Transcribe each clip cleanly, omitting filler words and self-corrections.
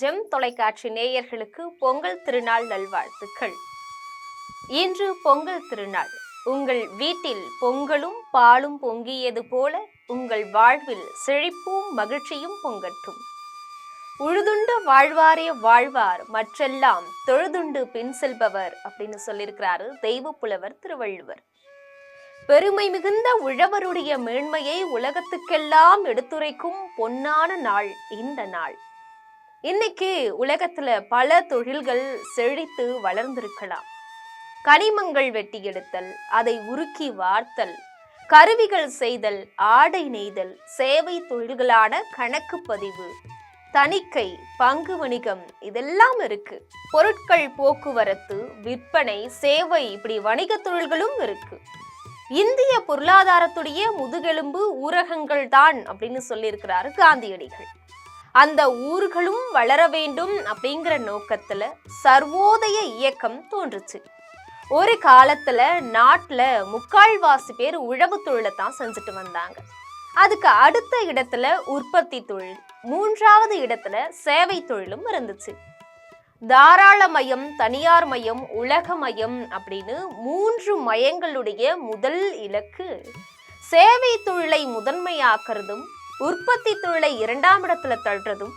GeM தொலைக்காட்சி நேயர்களுக்கு பொங்கல் திருநாள் நல்வாழ்த்துக்கள். இன்று பொங்கல் திருநாள். உங்கள் வீட்டில் பொங்கலும் பாலும் பொங்கியது போல உங்கள் வாழ்வில் செழிப்பும் மகிழ்ச்சியும் பொங்கட்டும். உழுதுண்டு வாழ்வாரே வாழ்வார், மற்றெல்லாம் தொழுதுண்டு பின் செல்பவர் அப்படின்னு சொல்லியிருக்கிறாரு தெய்வ புலவர் திருவள்ளுவர். பெருமை மிகுந்த உழவருடைய மேன்மையை உலகத்துக்கெல்லாம் எடுத்துரைக்கும் பொன்னான நாள் இந்த நாள். இன்னைக்கு உலகத்துல பல தொழில்கள் செழித்து வளர்ந்திருக்கலாம். கனிமங்கள் வெட்டி எடுத்தல், அதை உருக்கி வார்த்தல், கருவிகள் செய்தல், ஆடை நெய்தல், சேவை தொழில்களான கணக்கு பதிவு, தணிக்கை, பங்கு வணிகம் இதெல்லாம் இருக்கு. பொருட்கள் போக்குவரத்து, விற்பனை, சேவை, இப்படி வணிக தொழில்களும் இருக்கு. இந்திய பொருளாதாரத்துடைய முதுகெலும்பு ஊரகங்கள் தான் அப்படின்னு சொல்லியிருக்கிறாரு காந்தியடிகள். அந்த ஊர்களும் வளர வேண்டும் அப்படிங்கிற நோக்கத்துல சர்வோதய இயக்கம் தோன்றுச்சு. ஒரு காலத்துல நாட்டுல முக்கால்வாசி பேர் உழவு தொழிலை தான் செஞ்சுட்டு வந்தாங்க. அதுக்கு அடுத்த இடத்துல உற்பத்தி தொழில், மூன்றாவது இடத்துல சேவை தொழிலும் இருந்துச்சு. தாராள மயம், தனியார் மயம், உலக மயம் அப்படின்னு 3 மயங்களுடைய முதல் இலக்கு சேவை தொழிலை முதன்மையாக்குறதும் உற்பத்தி தொழிலை 2ஆம் இடத்துல தள்ளுறதும்,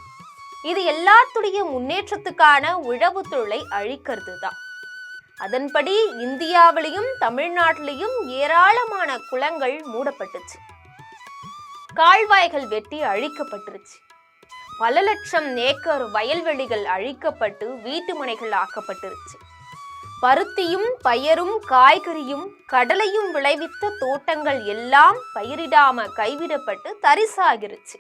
இது எல்லாத்துடைய முன்னேற்றத்துக்கான உழவு தொழிலை அழிக்கிறது தான். அதன்படி இந்தியாவிலையும் தமிழ்நாட்டிலையும் ஏராளமான குளங்கள் மூடப்பட்டுச்சு, கால்வாய்கள் வெட்டி அழிக்கப்பட்டுருச்சு, பல லட்சம் ஏக்கர் வயல்வெளிகள் அழிக்கப்பட்டு வீட்டு மனைகள் ஆக்கப்பட்டுருச்சு. பருத்தியும் பயரும் காய்கறியும் கடலையும் விளைவித்த தோட்டங்கள் எல்லாம் பயிரிடாம கைவிடப்பட்டு தரிசாகிருச்சு.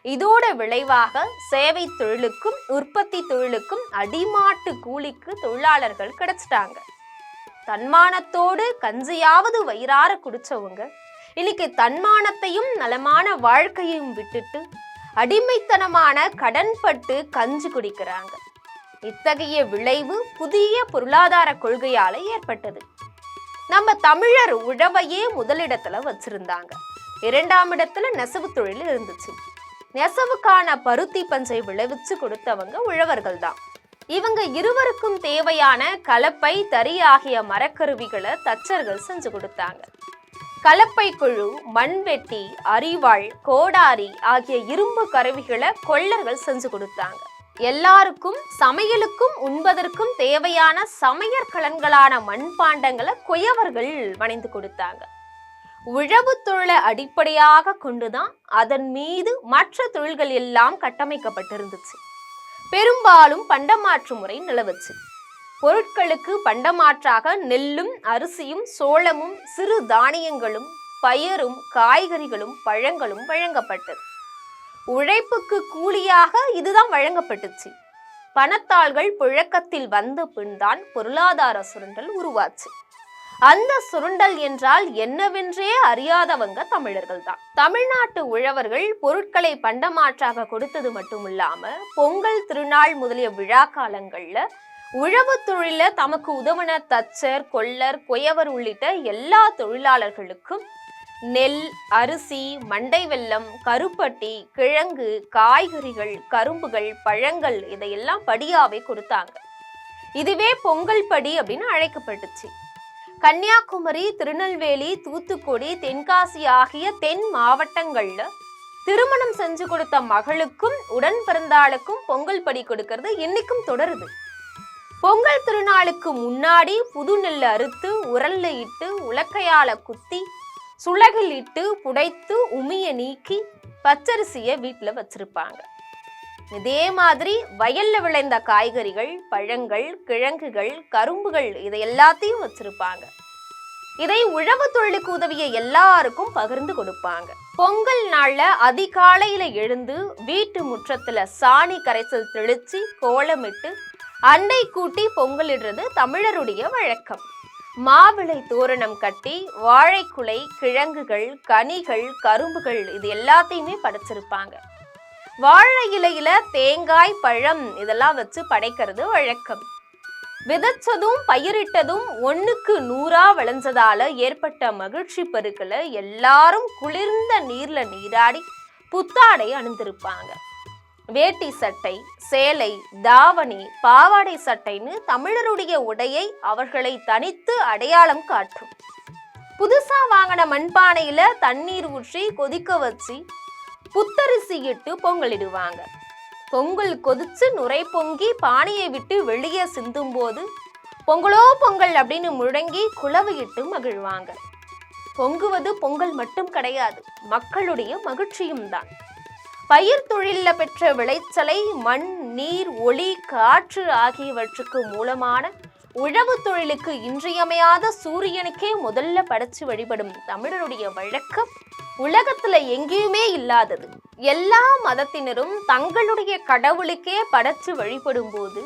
இதோட விளைவாக சேவை தொழிலுக்கும் உற்பத்தி தொழிலுக்கும் அடிமாட்டு கூலிக்கு தொழிலாளர்கள் கிடைச்சிட்டாங்க. தன்மானத்தோடு கஞ்சியாவது வயிறார குடிச்சவங்க இன்னைக்கு தன்மானத்தையும் நலமான வாழ்க்கையும் விட்டுட்டு அடிமைத்தனமான கடன்பட்டு கஞ்சி குடிக்கிறாங்க. இத்தகைய விளைவு புதிய பொருளாதார கொள்கையால ஏற்பட்டது. நம்ம தமிழர் உழவையே முதலிடத்துல வச்சிருந்தாங்க. 2ஆம் இடத்துல நெசவு தொழில் இருந்துச்சு. நெசவுக்கான பருத்தி பஞ்சை விளைவிச்சு கொடுத்தவங்க உழவர்கள் தான். இவங்க இருவருக்கும் தேவையான கலப்பை, தறி ஆகிய மரக்கருவிகளை தச்சர்கள் செஞ்சு கொடுத்தாங்க. கலப்பை குழு, மண்வெட்டி, அரிவாள், கோடாரி ஆகிய இரும்பு கருவிகளை கொள்ளர்கள் செஞ்சு கொடுத்தாங்க. எல்லாருக்கும் சமையலுக்கும் உண்பதற்கும் தேவையான சமையற்கலன்களான மண்பாண்டங்களை குயவர்கள் வணைந்து கொடுத்தாங்க. உழவு தொழிலை அடிப்படையாக கொண்டுதான் அதன் மீது மற்ற தொழில்கள் எல்லாம் கட்டமைக்கப்பட்டிருந்துச்சு. பெரும்பாலும் பண்டமாற்று முறை நிலவுச்சு. பொருட்களுக்கு பண்டமாற்றாக நெல்லும், அரிசியும், சோளமும், சிறு தானியங்களும், பயரும், காய்கறிகளும், பழங்களும் வழங்கப்பட்டது. உழைப்புக்கு கூலியாக இதுதான் வழங்கப்பட்டுச்சு. பணத்தாள்கள் புழக்கத்தில் வந்த பின் தான் பொருளாதார சுரண்டல் உருவாச்சு. அந்த சுரண்டல் என்றால் என்னவென்றே அறியாதவங்க தமிழர்கள் தான். தமிழ்நாட்டு உழவர்கள் பொருட்களை பண்டமாற்றாக கொடுத்தது மட்டுமில்லாம பொங்கல் திருநாள் முதலிய விழா காலங்கள்ல உழவு தொழில தமக்கு உதவின தச்சர், கொள்ளர், குயவர் உள்ளிட்ட எல்லா தொழிலாளர்களுக்கும் நெல், அரிசி, மண்டை வெல்லம், கருப்பட்டி, கிழங்கு, காய்கறிகள், கரும்புகள், பழங்கள் இதையெல்லாம் படியாவே கொடுத்தாங்க. இதுவே பொங்கல் படி அப்படின்னு அழைக்கப்பட்டுச்சு. கன்னியாகுமரி, திருநெல்வேலி, தூத்துக்குடி, தென்காசி ஆகிய தென் மாவட்டங்கள்ல திருமணம் செஞ்சு கொடுத்த மகளுக்கும் உடன் பிறந்தாளுக்கும் பொங்கல் படி கொடுக்கறது இன்னைக்கும் தொடருது. பொங்கல் திருநாளுக்கு முன்னாடி புது நெல் அறுத்து உரல்ல இட்டு உலக்கையால குத்தி சுளகில் இட்டு புடைத்து உமிய நீக்கி பச்சரிசிய வீட்டுல வச்சிருப்பாங்க. இதே மாதிரி வயல்ல விளைந்த காய்கறிகள், பழங்கள், கிழங்குகள், கரும்புகள் இதை எல்லாத்தையும் வச்சிருப்பாங்க. இதை உழவு தொழிலுக்கு உதவிய எல்லாருக்கும் பகிர்ந்து கொடுப்பாங்க. பொங்கல் நாள்ல அதிகாலையில எழுந்து வீட்டு முற்றத்துல சாணி கரைசல் தெளிச்சு கோலமிட்டு அண்டை கூட்டி பொங்கலிடுறது தமிழருடைய வழக்கம். மாவிளை தோரணம் கட்டி வாழைக்குலை, கிழங்குகள், கனிகள், கரும்புகள் இது எல்லாத்தையுமே படைச்சிருப்பாங்க. வாழை இலையில தேங்காய், பழம் இதெல்லாம் வச்சு படைக்கிறது வழக்கம். விதைச்சதும் பயிரிட்டதும் 1க்கு 100ஆ விளைஞ்சதால ஏற்பட்ட மகிழ்ச்சி பெருக்கல எல்லாரும் குளிர்ந்த நீர்ல நீராடி புத்தாடை அணிந்திருப்பாங்க. வேட்டி சட்டை, சேலை, தாவணி, பாவாடை சட்டைன்னு தமிழருடைய உடையை அவர்களை தனித்து அடையாளம் காட்டும். புதுசா வாங்கின மண்பானையில தண்ணீர் ஊற்றி கொதிக்க வச்சு புத்தரிசி இட்டு பொங்கலிடுவாங்க. பொங்கல் கொதிச்சு நுரை பொங்கி பானையை விட்டு வெளியே சிந்தும் போது பொங்கலோ பொங்கல் அப்படின்னு முழங்கி குலவையிட்டு மகிழ்வாங்க. பொங்குவது பொங்கல் மட்டும் கிடையாது, மக்களுடைய மகிழ்ச்சியும் தான். பயிர் தொழில பெற்ற விளைச்சலை மண், நீர், ஒளி, காற்று ஆகியவற்றுக்கு மூலமான உழவு தொழிலுக்கு இன்றியமையாத சூரியனுக்கே முதல்ல படைச்சு வழிபடும் தமிழருடைய வழக்கம் உலகத்துல எங்கேயுமே இல்லாதது. எல்லா மதத்தினரும் தங்களுடைய கடவுளுக்கே படைச்சு வழிபடும் போது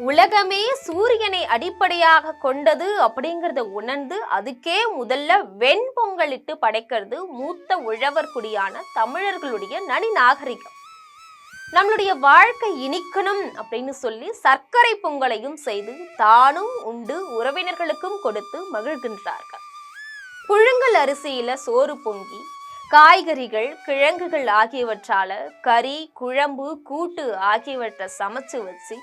உலகமே சூரியனை அடிப்படையாக கொண்டது அப்படிங்கிறத உணர்ந்து அதுக்கே முதல்ல வெண்பொங்கலிட்டு படைக்கிறது மூத்த உழவர் குடியான தமிழர்களுடைய நனி நாகரிகம். நம்மளுடைய வாழ்க்கை இனிக்கணும் அப்படின்னு சொல்லி சர்க்கரை பொங்கலையும் செய்து தானும் உண்டு உறவினர்களுக்கும் கொடுத்து மகிழ்கின்றார்கள். புழுங்கல் அரிசியில சோறு பொங்கி காய்கறிகள், கிழங்குகள் ஆகியவற்றால கறி, குழம்பு, கூட்டு ஆகியவற்றை சமைச்சு வச்சு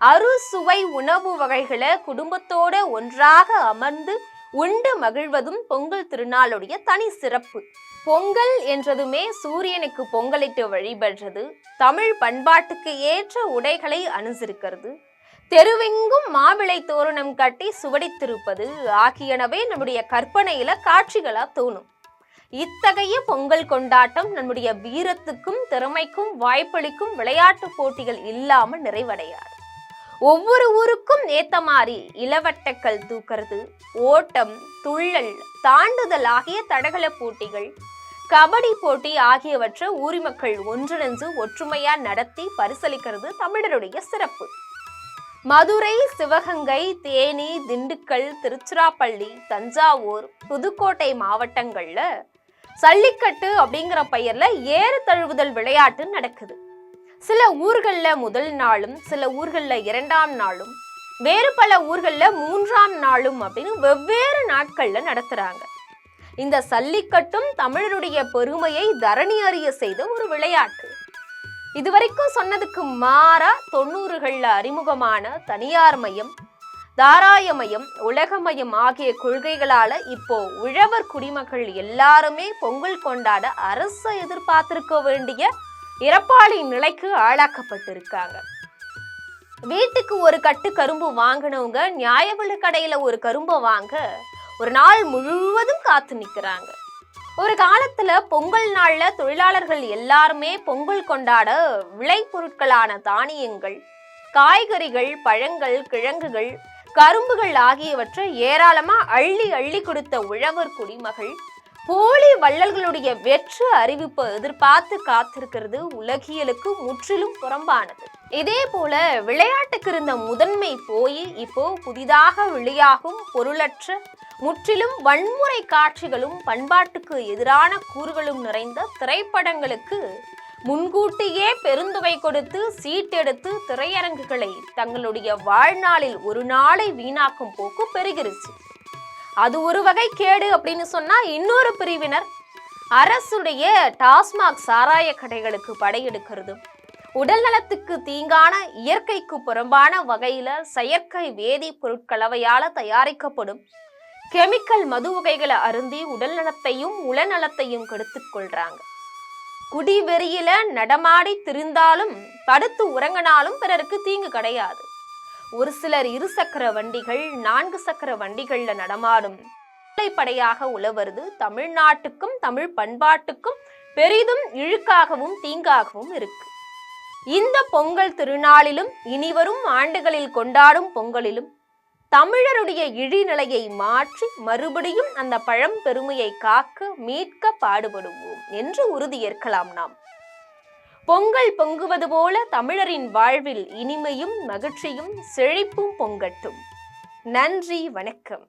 அறுசுவை உணவு வகைகளை குடும்பத்தோட ஒன்றாக அமர்ந்து உண்டு மகிழ்வதும் பொங்கல் திருநாளுடைய தனி சிறப்பு. பொங்கல் என்றதுமே சூரியனுக்கு பொங்கலிட்டு வழிபடுறது, தமிழ் பண்பாட்டுக்கு ஏற்ற உடைகளை அணிந்திருக்கிறது, தெருவெங்கும் மாவிளை தோரணம் கட்டி சுவடித்திருப்பது ஆகியனவே நம்முடைய கற்பனையில காட்சிகளா தோணும். இத்தகைய பொங்கல் கொண்டாட்டம் நம்முடைய வீரத்துக்கும் திறமைக்கும் வாய்ப்பளிக்கும் விளையாட்டு போட்டிகள் இல்லாம நிறைவடையாது. ஒவ்வொரு ஊருக்கும் ஏத்த மாதிரி இளவட்டக்கல் தூக்கிறது, ஓட்டம், துள்ளல், தாண்டுதல் ஆகிய தடகள போட்டிகள், கபடி போட்டி ஆகியவற்றை ஊரி மக்கள் ஒன்றிணைந்து ஒற்றுமையா நடத்தி பரிசளிக்கிறது தமிழருடைய சிறப்பு. மதுரை, சிவகங்கை, தேனி, திண்டுக்கல், திருச்சிராப்பள்ளி, தஞ்சாவூர், புதுக்கோட்டை மாவட்டங்கள்ல சல்லிக்கட்டு அப்படிங்கிற பெயர்ல ஏறு தழுவுதல் விளையாட்டு நடக்குது. சில ஊர்கள்ல முதல் நாளும், சில ஊர்கள்ல 2ஆம் நாளும், வேறு பல ஊர்கள்ல 3ஆம் நாளும் அப்படின்னு வெவ்வேறு நாட்கள்ல நடத்துறாங்க. இந்த சல்லிக்கட்டும் தமிழருடைய பெருமையை தரணி அறிய செய்த ஒரு விளையாட்டு. இதுவரைக்கும் சொன்னதுக்கு மாறா 90கள்ல அறிமுகமான தனியார் மயம், தாராயமயம், உலகமயம் ஆகிய கொள்கைகளால இப்போ உழவர் குடிமக்கள் எல்லாருமே பொங்கல் கொண்டாட அரசு எதிர்பார்த்திருக்க வேண்டிய இறப்பாளி நிலைக்கு ஆளாக்கப்பட்டிருக்காங்க. வீட்டுக்கு ஒரு கட்டு கரும்பு வாங்கினவங்க நியாய விலை கடையில ஒரு கரும்பை வாங்க ஒரு நாள் முழுவதும் காத்து நிற்கிறாங்க. ஒரு காலத்துல பொங்கல் நாள்ல தொழிலாளர்கள் எல்லாருமே பொங்கல் கொண்டாட விளைபொருட்களான தானியங்கள், காய்கறிகள், பழங்கள், கிழங்குகள், கரும்புகள் ஆகியவற்றை ஏராளமா அள்ளி அள்ளி கொடுத்த உழவர் குடிமகள் போலி வள்ளல்களுடைய வெற்று அறிவிப்பை எதிர்பார்த்து காத்திருக்கிறது உலகியலுக்கு முற்றிலும் புறம்பானது. இதே போல விளையாட்டுக்கு இருந்த முதன்மை போய் இப்போ புதிதாக வெளியாகும் பொருளற்ற முற்றிலும் வன்முறை காட்சிகளும் பண்பாட்டுக்கு எதிரான கூறுகளும் நிறைந்த திரைப்படங்களுக்கு முன்கூட்டியே பெருந்தொகை கொடுத்து சீட்டெடுத்து திரையரங்குகளை தங்களுடைய வாழ்நாளில் ஒரு நாளை வீணாக்கும் போக்கு பெருகிருச்சு. அது ஒரு வகை கேடு அப்படின்னு சொன்னா, இன்னொரு பிரிவினர் அரசுடைய டாஸ்மாக் சாராய கடைகளுக்கு படையெடுக்கிறதும், உடல் நலத்துக்கு தீங்கான இயற்கைக்கு புறம்பான வகையில செயற்கை வேதி பொருட்கலவையால தயாரிக்கப்படும் கெமிக்கல் மது வகைகளை அருந்தி உடல் நலத்தையும் உளநலத்தையும் கெடுத்துக் கொள்றாங்க. குடிவெறியில நடமாடி திரிந்தாலும் படுத்து உறங்கினாலும் பிறருக்கு தீங்கு கிடையாது. ஒரு சிலர் 2 சக்கர வண்டிகள் 4 சக்கர வண்டிகள்ல நடமாடும் படையாக உழவருது தமிழ்நாட்டுக்கும் தமிழ் பண்பாட்டுக்கும் பெரிதும் இழுக்காகவும் தீங்காகவும் இருக்கு. இந்த பொங்கல் திருநாளிலும் இனிவரும் ஆண்டுகளில் கொண்டாடும் பொங்கலிலும் தமிழருடைய இழிநிலையை மாற்றி மறுபடியும் அந்த பழம் பெருமையை காக்க மீட்க பாடுபடுவோம் என்று உறுதியேற்கலாம். நாம் பொங்கல் பொங்குவது போல தமிழரின் வாழ்வில் இனிமையும் மகிழ்ச்சியும் செழிப்பும் பொங்கட்டும். நன்றி, வணக்கம்.